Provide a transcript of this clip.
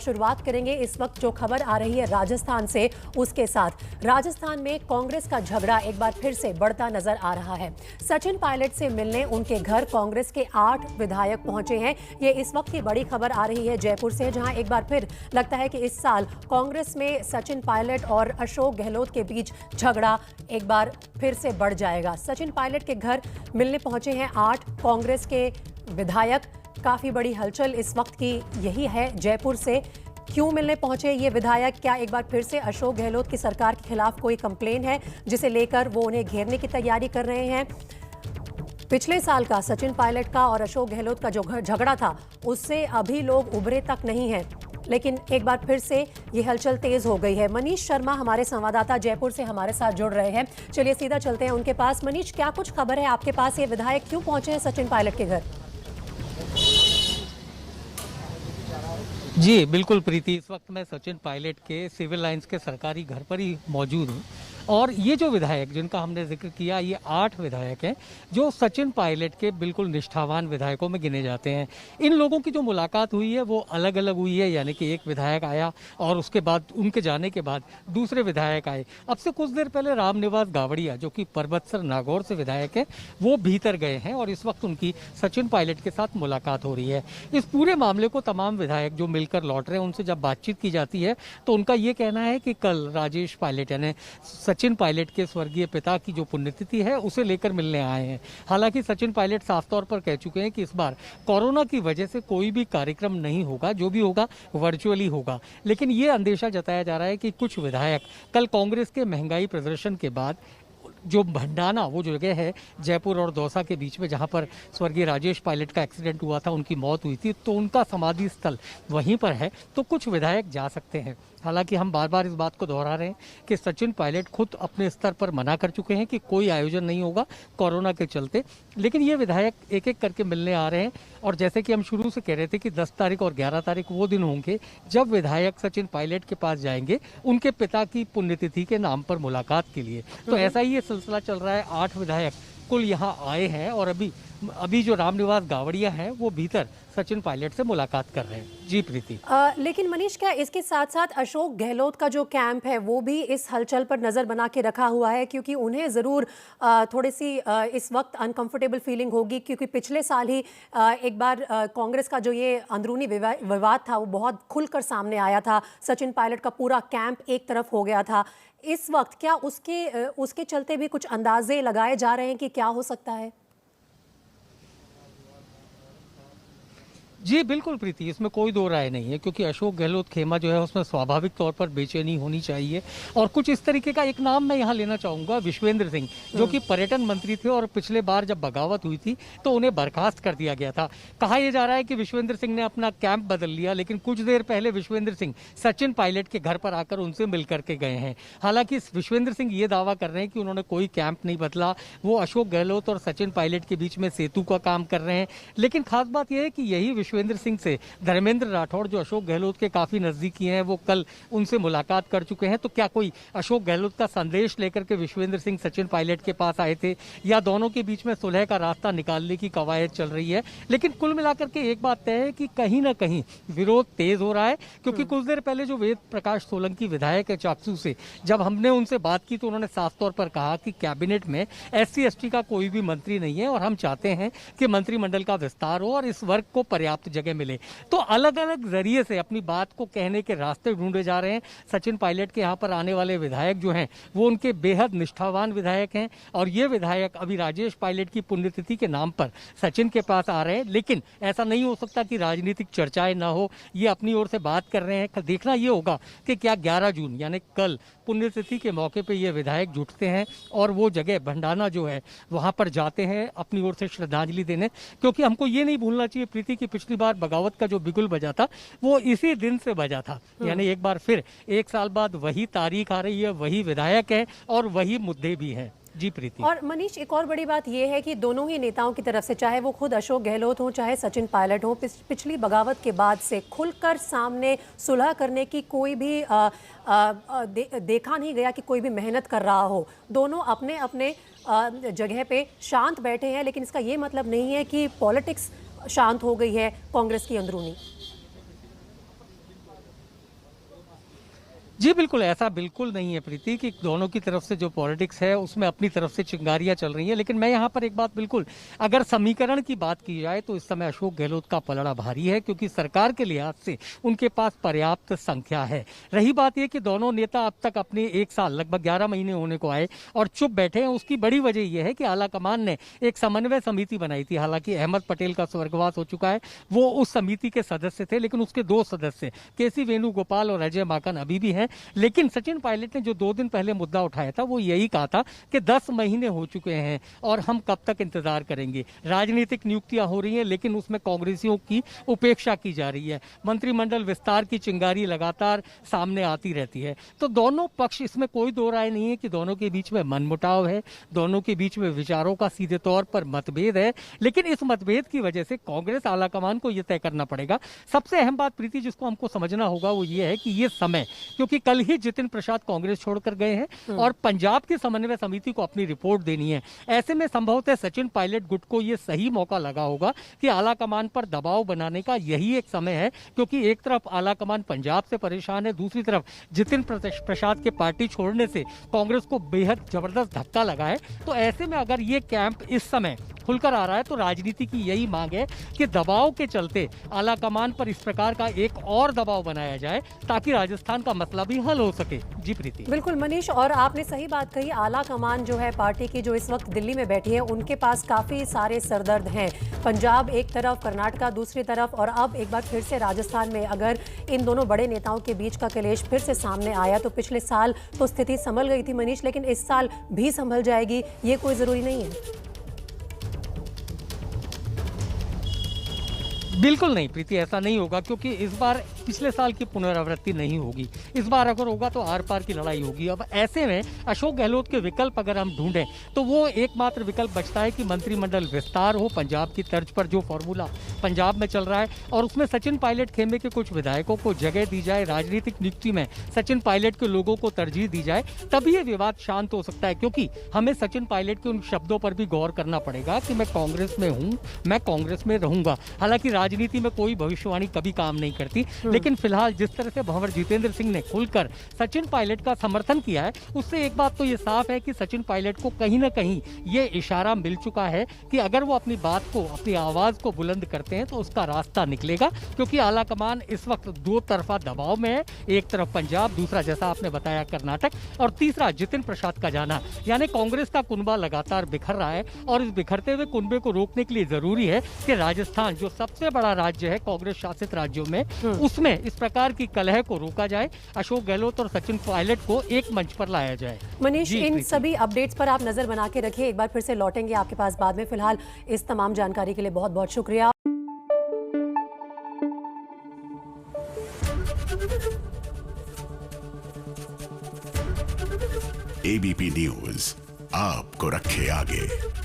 शुरुआत करेंगे इस वक्त जो खबर आ रही है राजस्थान से, उसके साथ। राजस्थान में कांग्रेस का झगड़ा एक बार फिर से बढ़ता नजर आ रहा है। सचिन पायलट से मिलने उनके घर कांग्रेस के 8 विधायक पहुंचे हैं। ये इस वक्त की बड़ी खबर आ रही है जयपुर से, जहां एक बार फिर लगता है कि इस साल कांग्रेस में सचिन पायलट और अशोक गहलोत के बीच झगड़ा एक बार फिर से बढ़ जाएगा। सचिन पायलट के घर मिलने पहुंचे हैं 8 कांग्रेस के विधायक। काफी बड़ी हलचल इस वक्त की यही है जयपुर से। क्यों मिलने पहुंचे ये विधायक? क्या एक बार फिर से अशोक गहलोत की सरकार के खिलाफ कोई कंप्लेन है जिसे लेकर वो उन्हें घेरने की तैयारी कर रहे हैं? पिछले साल का सचिन पायलट का और अशोक गहलोत का जो झगड़ा था, उससे अभी लोग उभरे तक नहीं हैं, लेकिन एक बार फिर से ये हलचल तेज हो गई है। मनीष शर्मा हमारे संवाददाता जयपुर से हमारे साथ जुड़ रहे हैं। चलिए सीधा चलते हैं उनके पास। मनीष, क्या कुछ खबर है आपके पास? ये विधायक क्यों पहुंचे हैं सचिन पायलट के घर? जी बिल्कुल प्रीति, इस वक्त मैं सचिन पायलट के सिविल लाइंस के सरकारी घर पर ही मौजूद हूँ। और ये जो विधायक जिनका हमने जिक्र किया, ये 8 विधायक हैं जो सचिन पायलट के बिल्कुल निष्ठावान विधायकों में गिने जाते हैं। इन लोगों की जो मुलाकात हुई है वो अलग अलग हुई है, यानी कि एक विधायक आया और उसके बाद उनके जाने के बाद दूसरे विधायक आए। अब से कुछ देर पहले रामनिवास गावड़िया, जो कि परबतसर नागौर से विधायक है, वो भीतर गए हैं और इस वक्त उनकी सचिन पायलट के साथ मुलाकात हो रही है। इस पूरे मामले को तमाम विधायक जो मिलकर लौट रहे हैं, उनसे जब बातचीत की जाती है तो उनका ये कहना है कि कल राजेश पायलट यानी सचिन पायलट के स्वर्गीय पिता की जो पुण्यतिथि है उसे लेकर मिलने आए हैं। हालांकि सचिन पायलट साफ तौर पर कह चुके हैं कि इस बार कोरोना की वजह से कोई भी कार्यक्रम नहीं होगा, जो भी होगा वर्चुअली होगा। लेकिन ये अंदेशा जताया जा रहा है कि कुछ विधायक कल कांग्रेस के महंगाई प्रदर्शन के बाद जो भंडाना, वो जो जगह है जयपुर और दौसा के बीच में जहां पर स्वर्गीय राजेश पायलट का एक्सीडेंट हुआ था, उनकी मौत हुई थी, तो उनका समाधि स्थल वहीं पर है, तो कुछ विधायक जा सकते हैं। हालांकि हम बार बार इस बात को दोहरा रहे हैं कि सचिन पायलट खुद अपने स्तर पर मना कर चुके हैं कि कोई आयोजन नहीं होगा कोरोना के चलते। लेकिन ये विधायक एक एक करके मिलने आ रहे हैं और जैसे कि हम शुरू से कह रहे थे कि 10 तारीख और 11 तारीख वो दिन होंगे जब विधायक सचिन पायलट के पास जाएंगे उनके पिता की पुण्यतिथि के नाम पर मुलाकात के लिए। तो ऐसा ही ये सिलसिला चल रहा है। 8 विधायक कुल यहाँ आए हैं और अभी जो रामनिवास गावड़िया हैं वो भीतर सचिन पायलट से मुलाकात कर रहे हैं। जी प्रीति। लेकिन मनीष, क्या इसके साथ साथ अशोक गहलोत का जो कैंप है वो भी इस हलचल पर नजर बना के रखा हुआ है? क्योंकि उन्हें जरूर थोड़ी सी इस वक्त अनकंफर्टेबल फीलिंग होगी, क्योंकि पिछले साल ही एक बार कांग्रेस का जो ये अंदरूनी विवाद था वो बहुत खुलकर सामने आया था। सचिन पायलट का पूरा कैंप एक तरफ हो गया था। इस वक्त क्या उसके चलते भी कुछ अंदाजे लगाए जा रहे हैं कि क्या हो सकता है? जी बिल्कुल प्रीति, इसमें कोई दो राय नहीं है, क्योंकि अशोक गहलोत खेमा जो है उसमें स्वाभाविक तौर पर बेचैनी होनी चाहिए। और कुछ इस तरीके का एक नाम मैं यहाँ लेना चाहूंगा, विश्वेंद्र सिंह, जो कि पर्यटन मंत्री थे और पिछले बार जब बगावत हुई थी तो उन्हें बर्खास्त कर दिया गया था। कहा यह जा रहा है कि विश्वेंद्र सिंह ने अपना कैंप बदल लिया, लेकिन कुछ देर पहले विश्वेंद्र सिंह सचिन पायलट के घर पर आकर उनसे मिल करके गए हैं। हालांकि विश्वेंद्र सिंह ये दावा कर रहे हैं कि उन्होंने कोई कैंप नहीं बदला, वो अशोक गहलोत और सचिन पायलट के बीच में सेतु का काम कर रहे हैं। लेकिन खास बात यह है कि यही विश्वेंद्र सिंह से धर्मेंद्र राठौड़, जो अशोक गहलोत के काफी नजदीकी हैं, वो कल उनसे मुलाकात कर चुके हैं। तो क्या कोई अशोक गहलोत का संदेश लेकर के विश्वेंद्र सिंह सचिन पायलट के पास आए थे, या दोनों के बीच में सुलह का रास्ता निकालने की कवायद चल रही है? लेकिन कुल मिलाकर के एक बात तय है कि कहीं ना कहीं विरोध तेज हो रहा है, क्योंकि कुछ देर पहले जो वेद प्रकाश सोलंकी विधायक है चाकसू से, जब हमने उनसे बात की तो उन्होंने साफ तौर पर कहा कि कैबिनेट में SC/ST का कोई भी मंत्री नहीं है और हम चाहते हैं कि मंत्रिमंडल का विस्तार हो और इस वर्ग को पर्याप्त जगह मिले। तो अलग अलग जरिए से अपनी बात को कहने के रास्ते ढूंढे जा रहे हैं। सचिन पायलट के यहाँ पर आने वाले विधायक जो हैं वो उनके बेहद निष्ठावान विधायक हैं और ये विधायक अभी राजेश पायलट की पुण्यतिथि के नाम पर सचिन के पास आ रहे हैं। लेकिन ऐसा नहीं हो सकता कि राजनीतिक चर्चाएं ना हो, ये अपनी ओर से बात कर रहे हैं। देखना ये होगा कि क्या 11 जून यानी कल पुण्यतिथि के मौके पर ये विधायक जुटते हैं और वो जगह भंडाना जो है वहां पर जाते हैं अपनी ओर से श्रद्धांजलि देने। क्योंकि हमको ये नहीं भूलना चाहिए प्रीति की पिछली बार बगावत का जो बिगुल बजा था वो इसी दिन से बजा था। यानी एक बार फिर 1 साल बाद वही तारीख आ रही है, वही विधायक है और वही मुद्दे भी हैं। जी प्रीति। और मनीष, एक और बड़ी बात यह है कि दोनों ही नेताओं की तरफ से, चाहे वो खुद अशोक गहलोत हो चाहे सचिन पायलट हो, पिछली बगावत के बाद से खुलकर सामने सुलह करने की कोई भी देखा नहीं गया कि कोई भी मेहनत कर रहा हो। दोनों अपने अपने जगह पे शांत बैठे हैं, लेकिन इसका ये मतलब नहीं है कि पॉलिटिक्स शांत हो गई है कांग्रेस की अंदरूनी। जी बिल्कुल, ऐसा बिल्कुल नहीं है प्रीति कि दोनों की तरफ से जो पॉलिटिक्स है उसमें अपनी तरफ से चिंगारियां चल रही हैं। लेकिन मैं यहाँ पर एक बात बिल्कुल, अगर समीकरण की बात की जाए तो इस समय अशोक गहलोत का पलड़ा भारी है, क्योंकि सरकार के लिहाज से उनके पास पर्याप्त संख्या है। रही बात यह कि दोनों नेता अब तक अपने 1 साल लगभग 11 महीने होने को आए और चुप बैठे हैं। उसकी बड़ी वजह यह है कि आलाकमान ने एक समन्वय समिति बनाई थी। हालांकि अहमद पटेल का स्वर्गवास हो चुका है, वो उस समिति के सदस्य थे, लेकिन उसके 2 सदस्य केसी वेणुगोपाल और अजय माकन अभी भी हैं। लेकिन सचिन पायलट ने जो 2 दिन पहले मुद्दा उठाया था वो यही कहा था कि 10 महीने हो चुके हैं और हम कब तक इंतजार करेंगे। राजनीतिक नियुक्तियां हो रही हैं, लेकिन उसमें कांग्रेसियों की उपेक्षा की जा रही है। मंत्रिमंडल विस्तार की चिंगारी लगातार सामने आती रहती है। तो दोनों पक्ष, इसमें कोई दो राय नहीं है कि दोनों के बीच में मनमुटाव है, दोनों के बीच में विचारों का सीधे तौर पर मतभेद है। लेकिन इस मतभेद की वजह से कांग्रेस आलाकमान को यह तय करना पड़ेगा। सबसे अहम बात प्रीति जिसको हमको समझना होगा वो ये है कि ये समय, क्योंकि कल ही जितिन प्रसाद कांग्रेस छोड़कर गए हैं और पंजाब की समन्वय समिति को अपनी रिपोर्ट देनी है। ऐसे में संभवतः सचिन पायलट गुट को यह सही मौका लगा होगा कि आलाकमान पर दबाव बनाने का यही एक समय है, क्योंकि एक तरफ आलाकमान पंजाब से परेशान है, दूसरी तरफ जितिन प्रसाद के पार्टी छोड़ने से कांग्रेस को बेहद जबरदस्त धक्का लगा है। तो ऐसे में अगर ये कैंप इस समय खुलकर आ रहा है तो राजनीति की यही मांग है कि दबाव के चलते आलाकमान पर इस प्रकार का एक और दबाव बनाया जाए ताकि राजस्थान का मसला भी हल हो सके। जी प्रीति। बिल्कुल मनीष, और आपने सही बात कही। आला कमान जो है पार्टी की, जो इस वक्त दिल्ली में बैठी है, उनके पास काफी सारे सरदर्द हैं। पंजाब एक तरफ, कर्नाटका दूसरी तरफ, और अब एक बार फिर से राजस्थान में अगर इन दोनों बड़े नेताओं के बीच का कलेश फिर से सामने आया तो पिछले साल तो स्थिति संभल गई थी मनीष, लेकिन इस साल भी संभल जाएगी ये कोई जरूरी नहीं है। बिल्कुल नहीं प्रीति, ऐसा नहीं होगा, क्योंकि इस बार पिछले साल की पुनरावृत्ति नहीं होगी। इस बार अगर होगा तो आर पार की लड़ाई होगी। अब ऐसे में अशोक गहलोत के विकल्प अगर हम ढूंढें तो वो एकमात्र विकल्प बचता है कि मंत्रिमंडल विस्तार हो पंजाब की तर्ज पर, जो फॉर्मूला पंजाब में चल रहा है, और उसमें सचिन पायलट खेमे के कुछ विधायकों को जगह दी जाए, राजनीतिक नियुक्ति में सचिन पायलट के लोगों को तरजीह दी जाए, तभी ये विवाद शांत हो सकता है। क्योंकि हमें सचिन पायलट के उन शब्दों पर भी गौर करना पड़ेगा कि मैं कांग्रेस में हूँ, मैं कांग्रेस में रहूंगा। हालांकि राजनीति में कोई भविष्यवाणी कभी काम नहीं करती, लेकिन फिलहाल जिस तरह से भंवर जितेंद्र सिंह ने खुलकर सचिन पायलट का समर्थन किया है, उससे एक बात तो ये साफ है कि सचिन पायलट को कहीं ना कहीं ये इशारा मिल चुका है कि अगर वो अपनी बात को, अपनी आवाज को बुलंद करते हैं तो उसका रास्ता निकलेगा। क्योंकि आलाकमान इस वक्त 2 तरफा दबाव में है, एक तरफ पंजाब, दूसरा जैसा आपने बताया कर्नाटक, और तीसरा जितिन प्रसाद का जाना। यानी कांग्रेस का कुनबा लगातार बिखर रहा है, और इस बिखरते हुए कुनबे को रोकने के लिए जरूरी है कि राजस्थान, जो सबसे बड़ा राज्य है कांग्रेस शासित राज्यों में, उसमें इस प्रकार की कलह को रोका जाए, अशोक गहलोत और सचिन पायलट को एक मंच पर लाया जाए। मनीष, इन सभी अपडेट्स पर आप नजर बना के रखिए, एक बार फिर से लौटेंगे आपके पास बाद में। फिलहाल इस तमाम जानकारी के लिए बहुत बहुत शुक्रिया। एबीपी न्यूज आपको रखे आगे।